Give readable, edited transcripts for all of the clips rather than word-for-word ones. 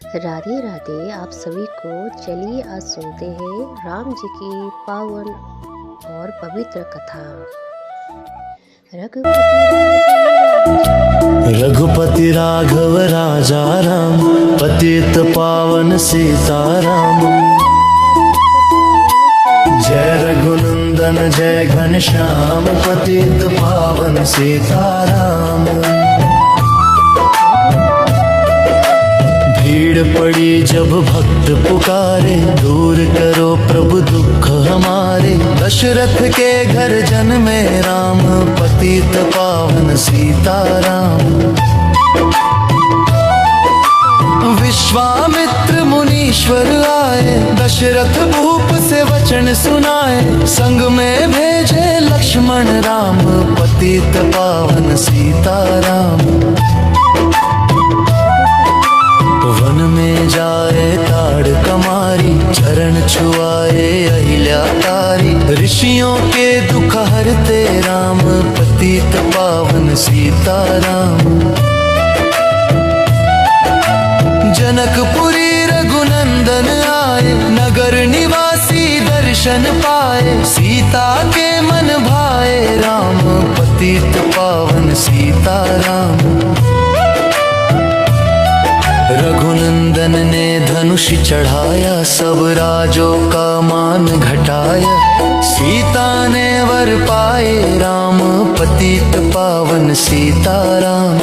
राधे राधे आप सभी को। चलिए आज सुनते हैं राम जी की पावन और पवित्र कथा। रघुपति राघव राजा राम, पतित पावन सीताराम। जय रघुनंदन जय घनश्याम, पतित पावन सीताराम। भीड़ पड़ी जब भक्त पुकारे, दूर करो प्रभु दुख हमारे। दशरथ के घर जन्मे राम, पतित पावन सीताराम। विश्वामित्र मुनीश्वर आए, दशरथ भूप से वचन सुनाए। संग में भेजे लक्ष्मण राम, पतित पावन सीताराम। वन में जाए ताड़ कमारी, चरण छुआए अहिल्या तारी। ऋषियों के दुख हरते राम, पतित पावन सीताराम। जनकपुरी रघुनंदन आए, नगर निवासी दर्शन पाए। सीता के मन भाए राम, पतित पावन सीताराम। रघुनंदन ने धनुष चढ़ाया, सब राजों का मान घटाया। सीता ने वर पाए राम, पतित पावन सीताराम।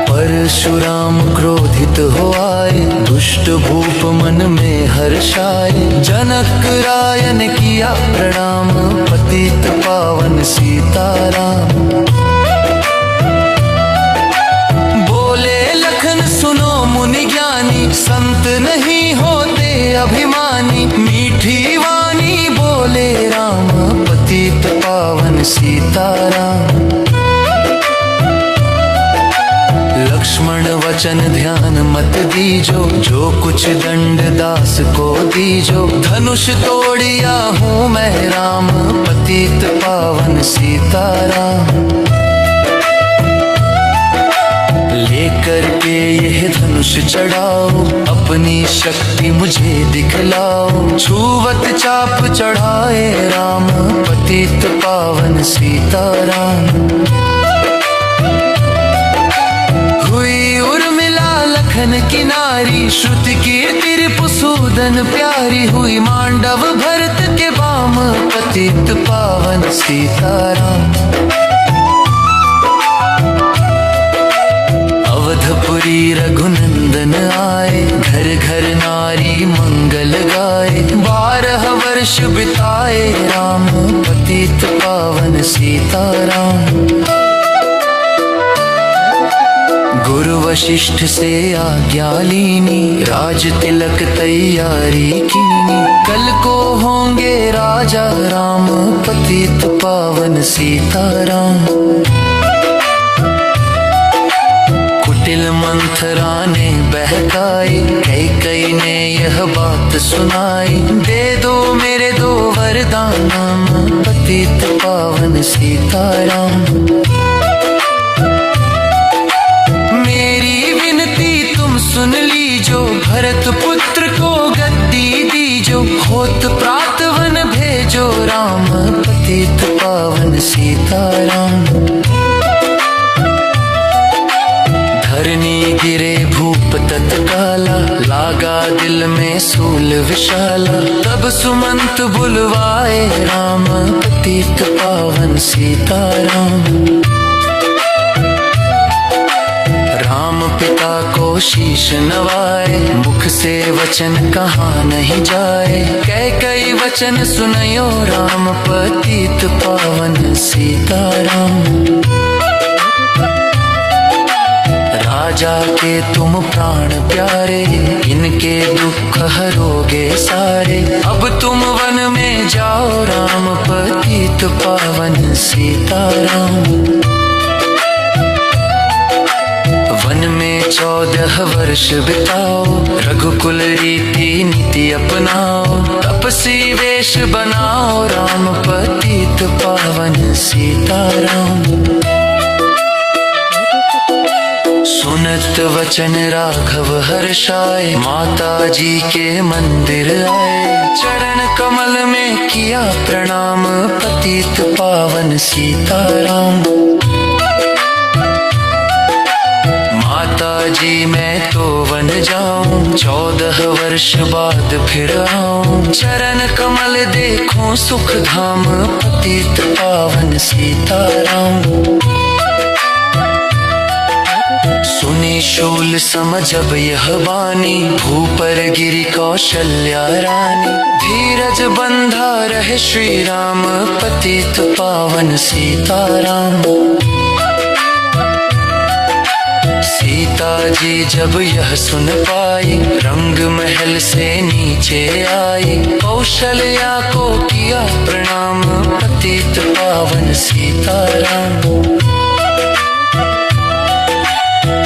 परशुराम क्रोधित हो आए, दुष्ट भूप मन में हर्षाए। जनक राय ने किया प्रणाम, पतित पावन सीताराम। सुनो मुनि ज्ञानी, संत नहीं होते अभिमानी। मीठी वाणी बोले राम, पतित पावन सीताराम। लक्ष्मण वचन ध्यान मत दीजो, जो कुछ दंड दास को दीजो। धनुष तोड़िया हूँ मैं राम, पतित पावन सीताराम। लेकर के यह धनुष चढ़ाओ, अपनी शक्ति मुझे दिखलाओ। छुवत चाप चढ़ाए राम, पतित पावन सीताराम। हुई उर्मिला लखन की नारी, श्रुति कीर्ति रिपुसूदन प्यारी। हुई मांडव भरत के बाम, पतित पावन सीताराम। अवधपुरी रघुनंदन आए, घर घर नारी मंगल गाए। 12 वर्ष बिताए राम, पतित पावन सीताराम। गुरु वशिष्ठ से आज्ञा लीनी, राज तिलक तैयारी कीनी। कल को होंगे राजा राम, पतित पावन सीताराम। कुटिल मंथरा ने बहकाई, कैकेयी ने यह बात सुनाई। दे दो मेरे 2 वरदान, पतित पावन सीताराम। मेरी विनती तुम सुन लीजो, भरत पुत्र को गद्दी दीजो। होत प्रात वन भेजो राम, पतित पावन सीताराम। धरनी गिरे भूप तत्काला, लागा दिल में सूल विशाला। तब सुमंत बुलवाए राम, पतित पावन सीताराम। राम पिता को शीश नवाए, मुख से वचन कहाँ नहीं जाए। कैकेयी वचन सुनयो राम, पतित पावन सीताराम। राजा के तुम प्राण प्यारे, इनके दुख हरोगे सारे। अब तुम वन में जाओ राम, पतित पावन सीताराम। वन में 14 वर्ष बिताओ, रघुकुल रीति नीति अपनाओ। तपसी वेश बनाओ राम, पतित पावन सीताराम। सुन सुनत वचन राघव हर्षाए, माता जी के मंदिर आए। चरण कमल में किया प्रणाम, पतित पावन सीताराम। माता जी मैं तो वन जाऊं, 14 वर्ष बाद फिर आऊं। चरण कमल देखूं सुख धाम, पतित पावन सीताराम। सुनी शूल समझ अब यह बानी, भूपर गिरी कौशल्या रानी। धीरज बंधा रहे श्री राम, पतित पावन सीताराम। सीता जी जब यह सुन पाई, रंग महल से नीचे आई। कौशल्या को किया प्रणाम, पतित पावन सीताराम।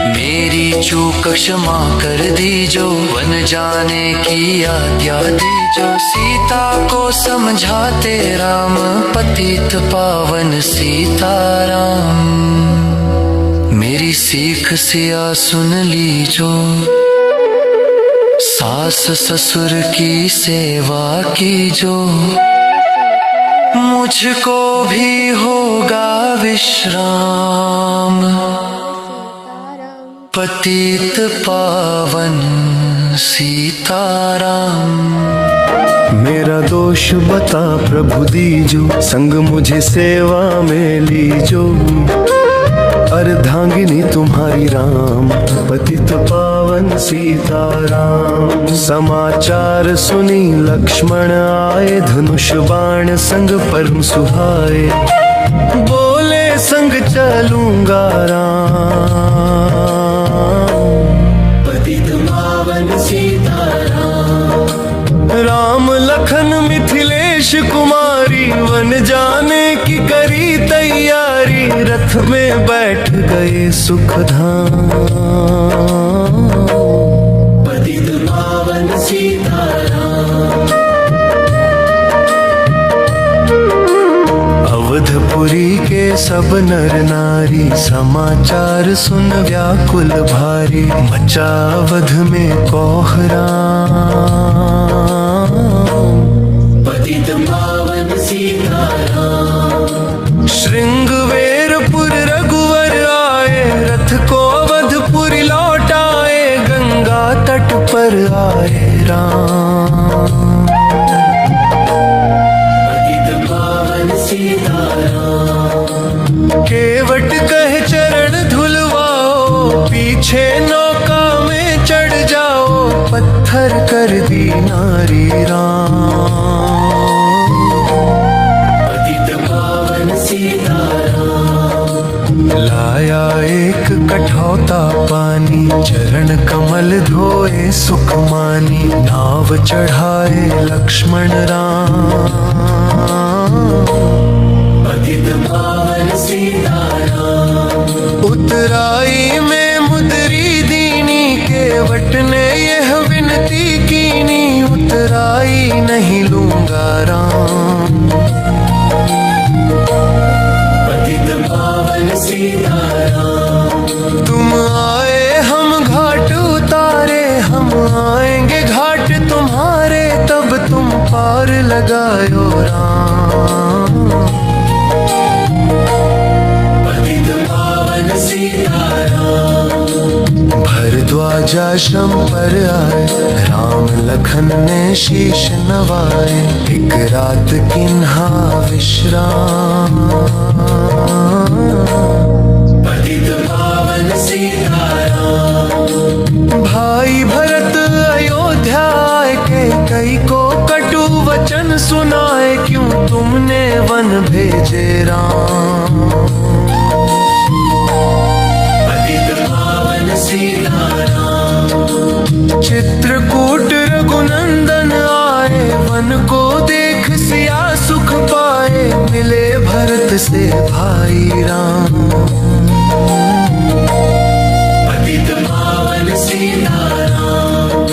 मेरी चूक क्षमा कर दीजो, वन जाने की आज्ञा दीजो। सीता को समझाते राम, पतित पावन सीताराम। मेरी सीख सिया सुन लीजो, सास ससुर की सेवा कीजो। मुझको भी होगा विश्राम, पतित पावन सीताराम। मेरा दोष बता प्रभु दीजो, संग मुझे सेवा में लीजो। अर्धांगिनी तुम्हारी राम, पतित पावन सीताराम। समाचार सुनी लक्ष्मण आए, धनुष बाण संग परम सुहाए। बोले संग चलूंगा राम, पतित पावन सीताराम। राम लखन मिथिलेश कुमारी, वन जाने की करी तैयारी। रथ में बैठ गए सुखधाम, पतित पावन सीताराम। अवधपुरी के सब नर नारी, समाचार सुन व्याकुल भारी। मचा अवध में कोहराम, पतित पावन सीताराम। श्रृंगवेरपुर रघुवर आए, रथ को अवधपुरी लौटाए। गंगा तट पर आए राम, पतित पावन सीताराम। केवट कहे चरण धुलवाओ, पीछे नौका में चढ़ जाओ। पत्थर कर दी नारी राम, पतित पावन सीताराम। लाया एक कठौता पानी, चरण कमल धोए सुख मानी। नाव चढ़ाए लक्ष्मण राम, पतित पावन सीताराम। उतराई में मुदरी दीनी, केवट ने यह विनती कीनी। उतराई नहीं लूंगा राम, पतित पावन सीताराम। तुम आए हम घाट उतारे, हम आएंगे घाट तुम्हारे। तब तुम पार लगायो राम, पतित पावन सीताराम। भरद्वाजाश्रम पर आए, राम लखन ने शीश नवाए। एक रात किन्हा विश्राम, पतित पावन सीताराम। भाई भरत अयोध्या के, कई को कटु वचन सुनाए। क्यों तुमने वन भेजे राम, पतित पावन सीताराम। चित्रकूट रघुनंदन आए, वन को देख सिया सुख पाए। मिले भरत से भाई राम, पतित पावन सीताराम।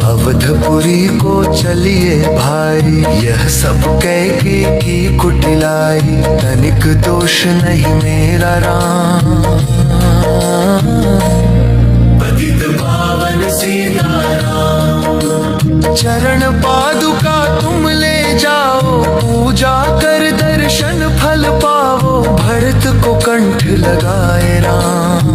अवधपुरी को चलिए भाई, यह सब कैके की कुटिलाई। तनिक दोष नहीं मेरा राम, लगाए राम।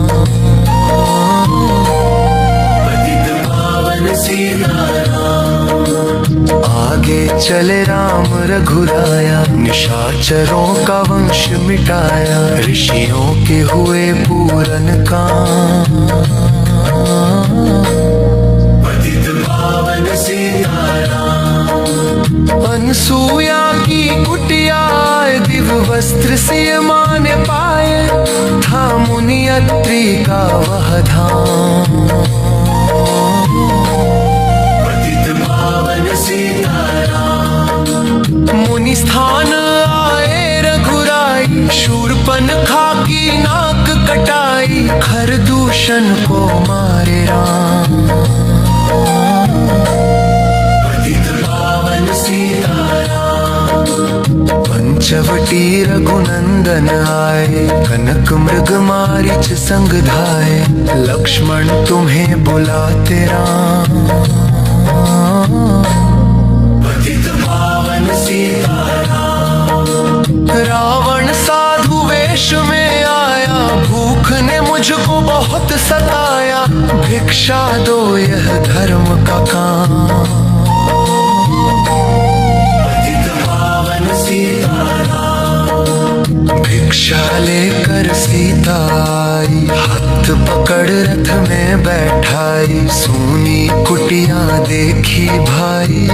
पतित पावन सीताराम। आगे चले राम रघुराया, निशाचरों का वंश मिटाया, ऋषियों के हुए पूरन काम। पतित पावन सीताराम। अनसुया की कुटिया दिव्य वस्त्र से मान पाए, था मुनि अत्रि का वह धाम। पतित पावन सीताराम। मुनि स्थान आए रघुराई, शूर्पणखा की नाक कटाई, खरदूषण को मारे राम। पतित पावन सीताराम। पंचवटी रघुनंदन आए, कनक मृग मारीच संग धाये, लक्ष्मण तुम्हें बुलाते राम। पतित पावन सीताराम। रावण साधु वेश में आया, भूख ने मुझको बहुत सताया, भिक्षा दो यह धर्म का काम। पतित पावन सीताराम। भिक्षा लेकर सीता आई, हाथ पकड़ रथ में बैठाई, सोनी कुटिया देखी भाई।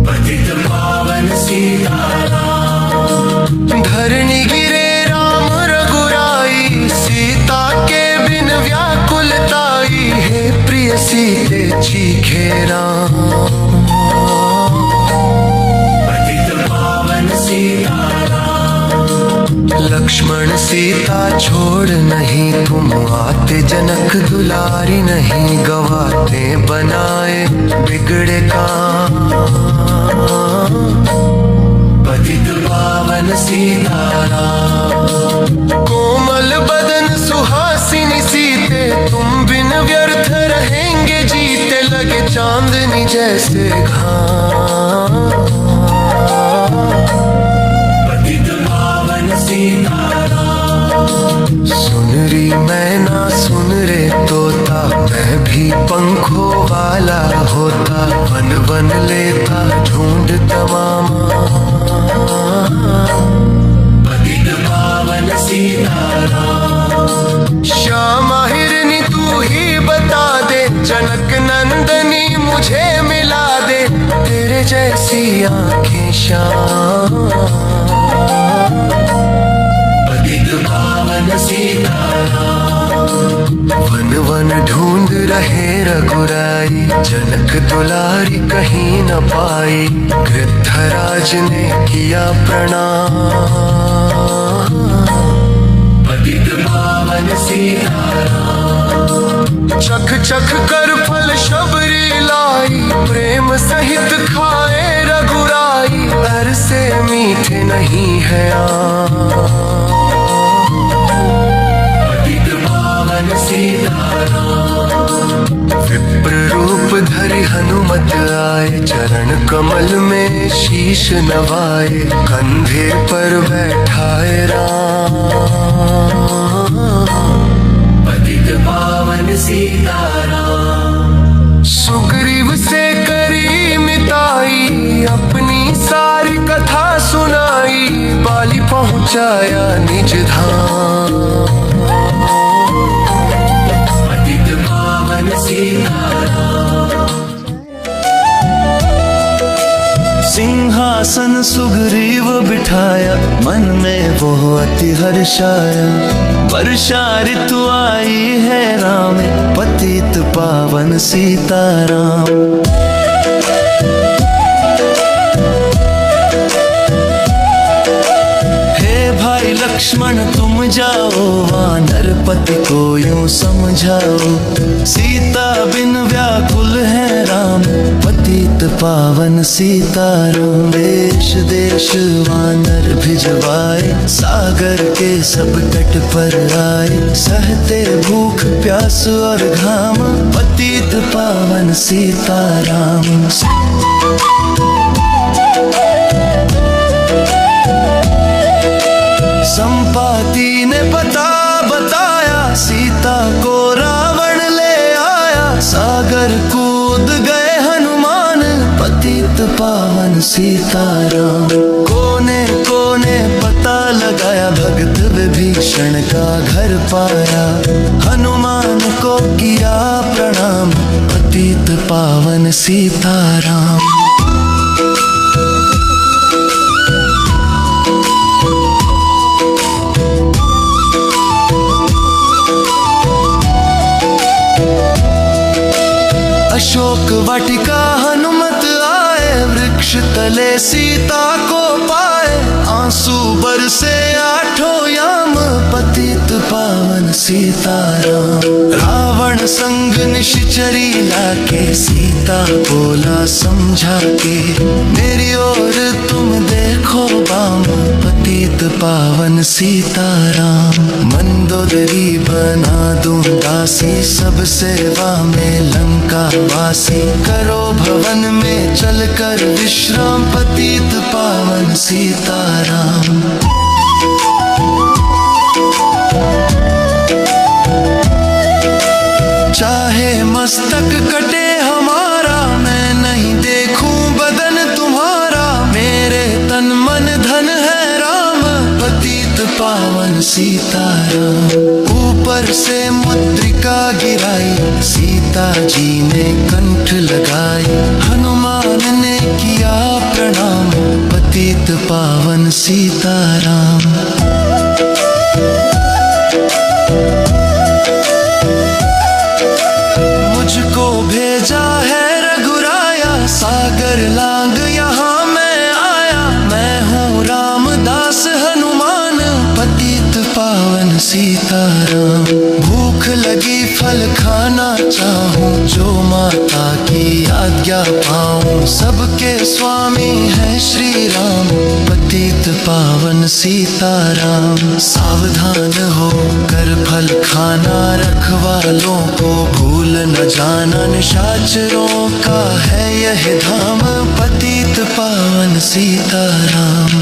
पतित पावन सीताराम। धरणी गिरे राम रघुराई, सीता के बिन व्याकुलताई, हे प्रिय सीते चीखे राम। पतित पावन सीताराम। लक्ष्मण सीता छोड़ नहीं तुम आते, जनक दुलारी नहीं गवाते, बनाए बिगड़े काम। पतित पावन सीताराम। कोमल बदन सुहासिनी सीते, तुम बिन व्यर्थ रहेंगे जीते, लगे चांदनी जैसे घाम। पतित पावन सीताराम। सुनरी मैना सुन रे तोता, मैं भी पंखों वाला होता, वन वन लेता ढूंढ तमामा। पतित पावन सीताराम। श्यामा हिरनी तू ही बता दे, जनक नंदनी मुझे मिला दे, तेरे जैसी आंखें श्याम। पतित पावन सीताराम। वन वन ढूंढ रहे रघुराई, जनक दुलारी कहीं न पाई, गृद्धराज ने किया प्रणाम। पतित पावन सीताराम। चख चख कर फल शबरी लाई, प्रेम सहित खाए रघुराई, घर से मीठे नहीं है आम। पतित पावन सीताराम। विप्र रूप धरि हनुमत आए, चरण कमल में शीश नवाए, कंधे पर बैठाए राम। पतित पावन सीताराम। सुग्रीव से करी मिताई, अपनी सारी कथा सुनाई, बाली पहुंचाया निज धाम। पतित पावन सीताराम। सिंहासन सुग्रीव बिठाया, मन में वो अति हर्षाया, वर्षा ऋतु आई है राम, पतित पावन सीताराम। हे भाई लक्ष्मण तुम जाओ, वानर पति को यूं समझाओ, सीता बिन व्याकुल है राम, पतित पावन सीताराम। देश देश वानर भिजवाए, सागर के सब तट पर आए, सहते भूख प्यास और घाम, पतित पावन सीताराम। पाती ने पता बताया, सीता को रावण ले आया। सागर कूद गए हनुमान, पतित पावन सीताराम। कोने कोने पता लगाया, भगत विभीषण का घर पाया। हनुमान को किया प्रणाम, पतित पावन सीताराम। अशोक वाटिका हनुमत आए, वृक्ष तले सीता को पाए। आंसू बरसे आठों याम, पतित पावन सीताराम। रावण संग निश्चरी लाके, सीता बोला समझा के। मेरी ओर तुम देखो बाम, पतित पावन सीताराम। मंदोदरी बना दूं दासी, सब सेवा में लंका वासी। करो भवन में चलकर विश्राम, पतित पावन सीताराम। चाहे मस्तक कटे हमारा, मैं नहीं देखूं बदन तुम्हारा। मेरे तन मन धन है राम, पतित पावन सीताराम। ऊपर से मुद्रिका गिराई, सीता जी ने कंठ लगाई। हनुमान ने किया प्रणाम, पतित पावन सीताराम। मुझको भेजा है रघुराया, सागर लांग यहाँ मैं आया। मैं हूँ रामदास हनुमान, पतित पावन सीताराम। भूख लगी फल खाना चाहूं, जो माता की आज्ञा पाऊं। सबके स्वामी है श्री राम, पतित पावन सीताराम। सावधान हो कर फल खाना, रखवालों को भूल न जाना। निशाचरों का है यह धाम, पतित पावन सीताराम।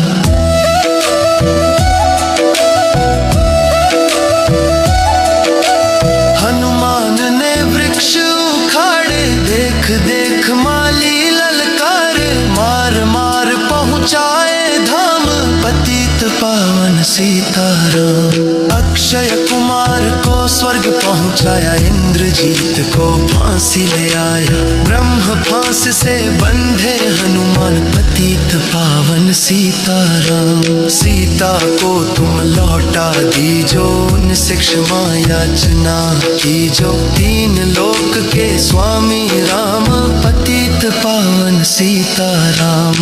हनुमान ने वृक्ष उखाड़े, देख देख माली ललकारे। मार मार पहुँचाए धाम, पतित पावन सीताराम। अक्षय कुमार को स्वर्ग पहुँचाया, इंद्रजीत को फांसी ले आया। ब्रह्म फांस से बंधे हनुमान, पतित पावन सीताराम। सीता को तुम लौटा दीजो, उनसे क्षमा याचना कीजो। तीन लोक के स्वामी राम, पतित पावन सीताराम।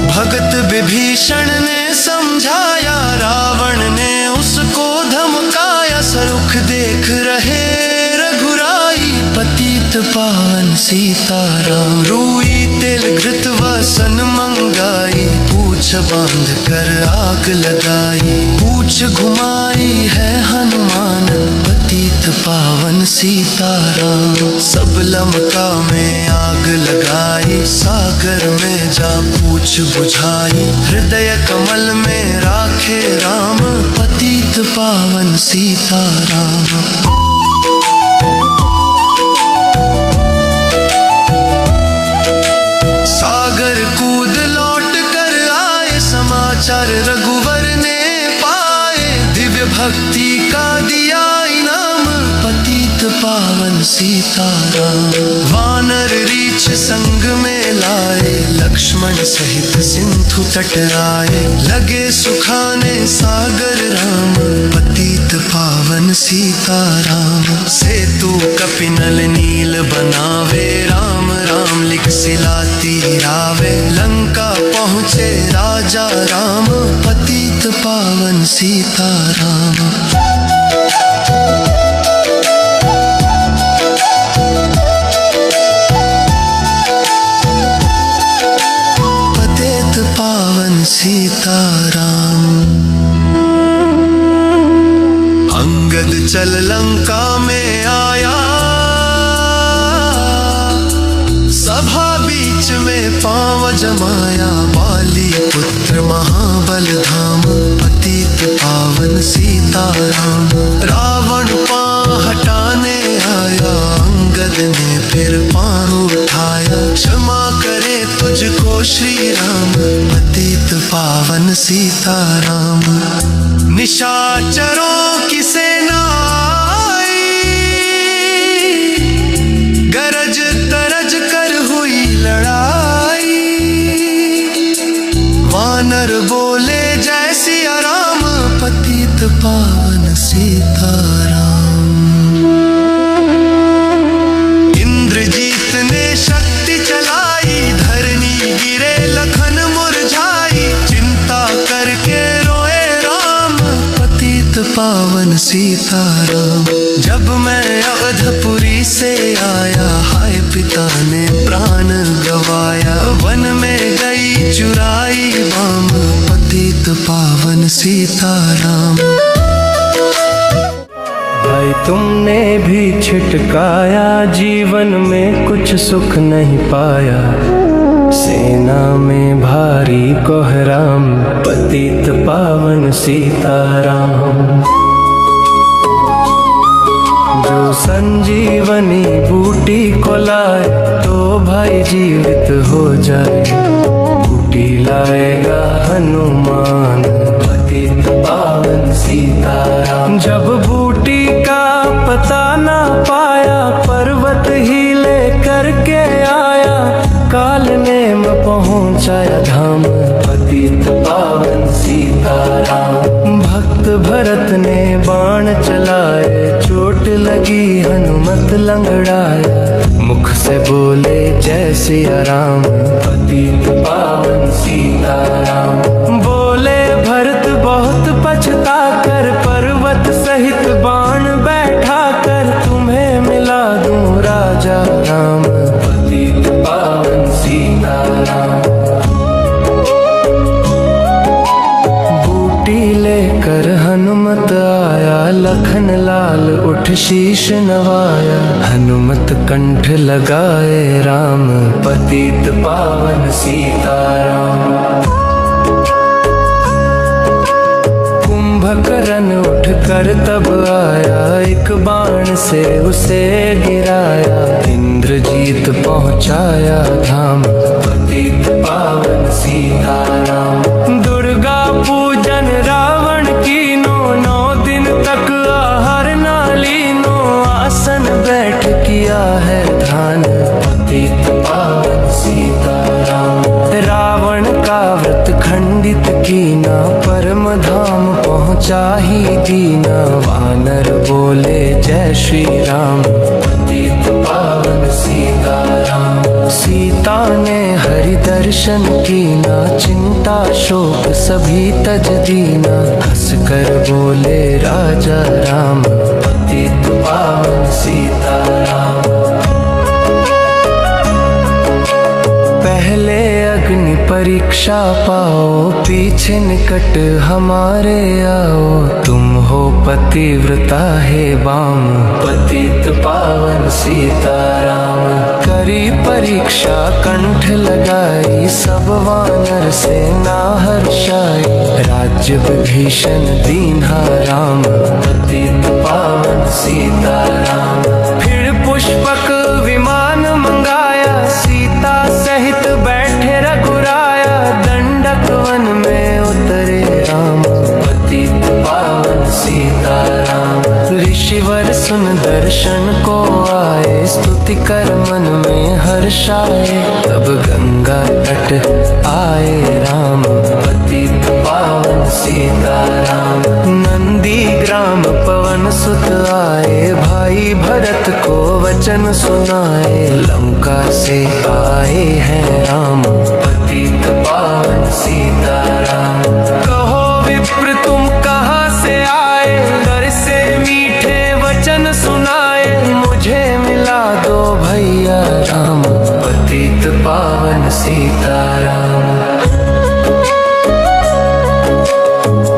भगत विभीषण ने समझाया, रावण ने उसको धमकाया। सरुख देख रहे रघुराई, पतित पावन सीताराम। रूई तिल घृत वसन मंगाई, पूछ बांध कर आग लगाई। पूछ घुमाई है हनुमान, पतित पावन सीताराम। सब लंका में आग लगाई, सागर में जा पूछ बुझाई। हृदय कमल में राखे राम, पतित पावन सीताराम। सागर कूद लौट कर आए, समाचार रघुवर ने पाए। दिव्य भक्ति का दिया इनाम, पतित पावन सीताराम। वानर रीछ संग में लाए, लक्ष्मण सहित सिंधु तटराए। लगे सुखाने सागर राम, पतित पावन सीताराम। सेतु कपिनल नील बनावे, राम राम लिख सिलाती रावे। लंका पहुँचे राजा राम, पतित पावन सीताराम। पतित पावन सीताराम। अंगद चल लंका में आया, सभा बीच में पाँव माया बाली पुत्र महाबल धाम, पतित पावन सीताराम। रावण पांव हटाने आया, अंगद ने फिर पांव उठाया। क्षमा करे तुझको श्री राम, पतित पावन सीताराम। निशाचरों की सेना आई, गरज तरज कर हुई लड़ाई। वानर बोले जय सिया राम, पतित पावन सीताराम। इंद्रजीत ने शक्ति चलाई, धरनी गिरे लखन मुरझाई। चिंता करके रोए राम, पतित पावन सीताराम। जब मैं अवधपुरी से आया, हाय पिता ने प्राण गवाया। वन में गई चुराई बाम, पतित पावन सीताराम। भाई तुमने भी छिटकाया, जीवन में कुछ सुख नहीं पाया। सेना में भारी कोहराम, पतित पावन सीताराम। जो संजीवनी बूटी को लाए, तो भाई जीवित हो जाए। बूटी लाएगा हनुमान, पतित पावन सीताराम। जब बूटी का पता ना पाया, पर्वत ही ले करके आया। काल नेम पहुँचाया धाम, पतित पावन सीताराम। भक्त भरत ने बाण चलाए, चोट लगी हनुमत लंगड़ाया। मुख से बोले जय सिया राम, पतित पावन सीताराम। बोले भरत बहुत पछता कर, पर्वत सहित बाण बैठा कर। तुम्हें मिला दूं राजा राम, पतित पावन सीताराम। बूटी लेकर हनुमत आया, लखन लाल उठ शीश नवाया। हनुमत कंठ लगाए राम, पतित पावन सीताराम। कुंभकर्ण उठ कर तब आया, एक बाण से उसे गिराया। इंद्रजीत पहुँचाया धाम, पतित पावन सीताराम। दुर्गा पूजन रावण कीनो, 9 दिन तक आहार ना लीनो। आसन बैठ किया है ध्यान, पतित पावन सीताराम। रावण का व्रत खंडित कीना, परम धाम पहुँचा ही दीना। वानर बोले जय श्री राम, पतित पावन सीताराम। सीता ने हरि दर्शन कीना, चिंता शोक सभी तज दीना। हंस कर बोले राजा राम, पतित पावन सीताराम। पहले अग्नि परीक्षा पाओ, पीछे निकट हमारे आओ। तुम हो पतिव्रता है बाम, पतित पावन सीताराम। करी परीक्षा कंठ लगाई, सब वानर सेना हर्षाई। राज्य विभीषण दीन्हा राम, पतित पावन सीताराम। फिर पुष्पक विमान मंगाया, सीता सहित बैठे रघुराया। दंडक वन में उतरे राम, पतित पावन सीताराम। ऋषिवर सुन दर्शन को आए, स्तुति कर मन में हर्षाए। तब गंगा तट आए राम, पतित पावन सीताराम। नंदी ग्राम पवन सुत आए, भाई भरत को वचन सुनाए। लंका से आए हैं राम, पतित पावन सीताराम। कहो विप्र तुम कहाँ से आए, दर से मीठे वचन सुनाए। मुझे मिला दो भैया राम, पतित पावन सीताराम।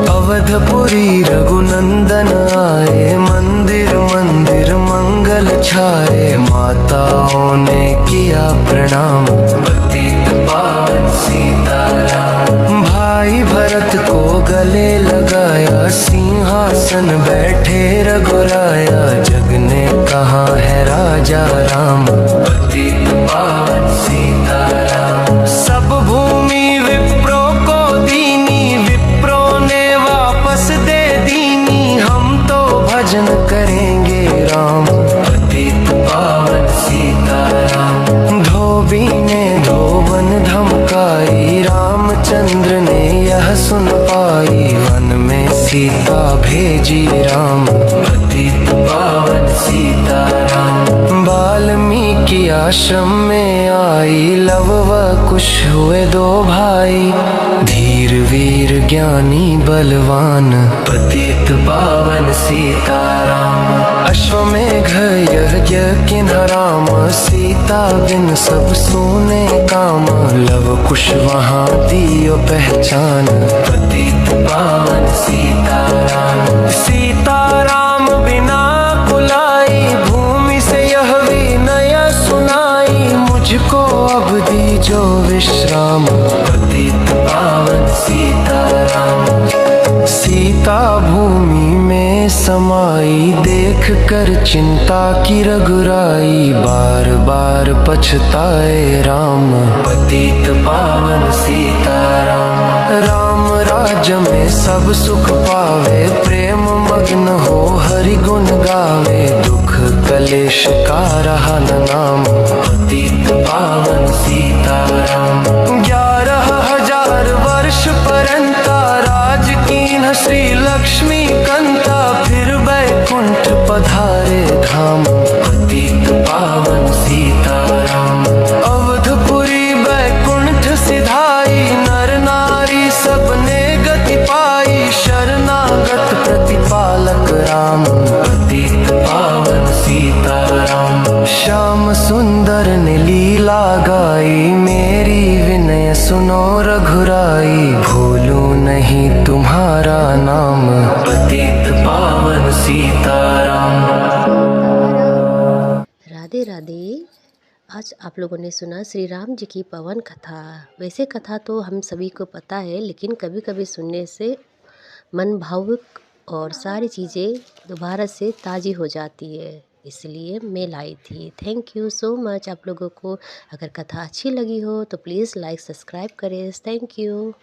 अवधपुरी रघुनंदन आए, मंदिर मंदिर मंगल छाए। माताओं ने किया प्रणाम, पतित पावन सीताराम। भाई भरत को गले लगाया, सिंहासन बैठे रघुराया, जग ने कहा है राजा राम, पतित पावन सीताराम। सब भूमि विप्रो को दीनी, विप्रो ने वापस दे दीनी, हम तो भजन करेंगे राम, पतित पावन सीताराम। धोबी ने धोबन धमकाई, रामचंद्र ने यह सुन पाई, वन में सीता भेजी राम, पतित पावन सीताराम। वाल्मीकि आश्रम में आई, लव व कुश हुए दो भाई, धीर वीर ज्ञानी बलवान, पतित पावन सीताराम। अश्वमेघ यज्ञ किन्ह राम, सीता बिन सब सूने काम, लव कुश वहाँ दियो पहचान, पतित पावन सीताराम। सीताराम बिना कुलाई, भूमि से यह विनय सुनाई, मुझको अब दीजो विश्राम, पतित पावन सीताराम। सीता भूमि में समाई, देख कर चिंता की रघुराई, बार बार पछताए राम, पतित पावन सीताराम। राम राज्य में सब सुख पावे, प्रेम मग्न हो हरि गुण गावे, दुख कलेश का रहा न नाम, पतित पावन सीताराम। 11,000 वर्ष परंता, राज कीन्ह श्री लक्ष्मी कंता, फिर बैकुंठ पधारे धाम, पतित पावन सीताराम। अवधपुरी बैकुंठ सिधाई, नर नारी सबने गति पाई, शरणागत प्रतिपालक राम, पतित पावन सीताराम। श्याम सुंदर ने लीला गाई, मेरी विनय सुनो रघुराई, भूलूं नहीं तुम्हारा नाम, पतित पावन सीताराम। राधे राधे। आज आप लोगों ने सुना श्री राम जी की पवन कथा। वैसे कथा तो हम सभी को पता है, लेकिन कभी कभी सुनने से मन भावुक और सारी चीज़ें दोबारा से ताज़ी हो जाती है, इसलिए मैं लाई थी। Thank you so much. आप लोगों को अगर कथा अच्छी लगी हो तो प्लीज़ लाइक सब्सक्राइब करें। Thank you.